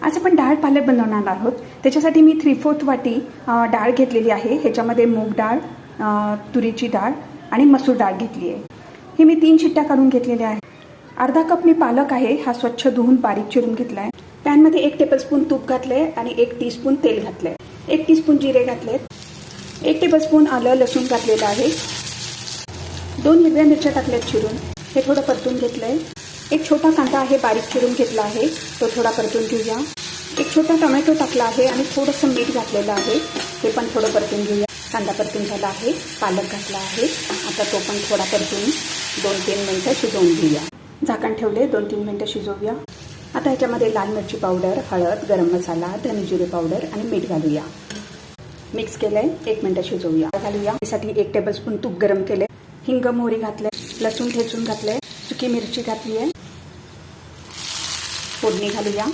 आज आपण डाळ पालक बनवणार आहोत. त्याच्यासाठी मी 3/4 वाटी डाळ घेतलेली आहे. ह्याच्यामध्ये मूग डाळ, तुरीची डाळ आणि मसूर डाळ घेतली आहे. हे मी 3 शिट्ट्या काढून घेतलेल्या आहेत. अर्धा कप मी पालक आहे, हा स्वच्छ धुवून बारीक चिरून घेतला आहे. पॅनमध्ये 1 टेबलस्पून तूप घातले आणि 1 टीस्पून तेल घातले, 1 टीस्पून जिरे घातले, 1 टेबलस्पून आलं लसूण घातलेलं आहे, 2 हिरव्या मिरच्या टाकल्यात चिरून, हे थोडं परतून घेतलं आहे. एक छोटा कांदा आहे, बारीक चिरून घेतला आहे, तो थोडा परतून घेऊया. एक छोटा टोमॅटो टाकला आहे आणि थोडंसं मीठ घातलेलं आहे, हे पण थोडं परतून घेऊया. कांदा परतून झाला आहे, पालक घातला आहे, आता तो पण थोडा परतून 2-3 मिनटं शिजवून घेऊया. झाकण ठेवले, 2-3 मिनटं शिजवूया. आता ह्याच्यामध्ये लाल मिरची पावडर, हळद, गरम मसाला, धने जिरे पावडर आणि मीठ घालूया. मिक्स केलंय, 1 मिनटं शिजवूया. घालूया त्यासाठी 1 टेबलस्पून तूप गरम केले, हिंग मोहरी घातले, लसूण ठेचून घातले, सुकी मिरची घातली आहे, फोडणी घालूया.